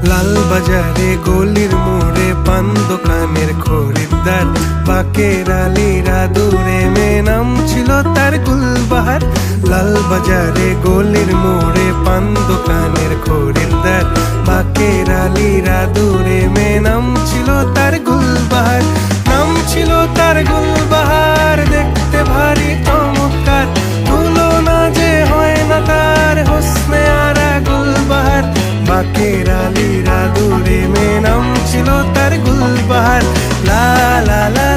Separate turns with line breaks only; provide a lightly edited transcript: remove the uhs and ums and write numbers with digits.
লাল বাজারে গলির মোড়ে পান দোকানের খরিদ্দার, বাকের আলীরা দূরে মেয়ে নাম ছিল তার গুলবাহার। লাল বাজারে গলির মোড়ে পান দোকানের খরিদ্দার, বাকের আলীরা দূরে মেয়ে নাম ছিল তার গুলবাহার। নাম ছিল তার গুলবাহার, দেখতে ভারী চমৎকার, তুলনা যে হয় না তার হোসনে আরা গুলবাহার। বাকের আলীরা দূরে মেয়ে নাম ছিল তার গুলবাহার। লা লা লা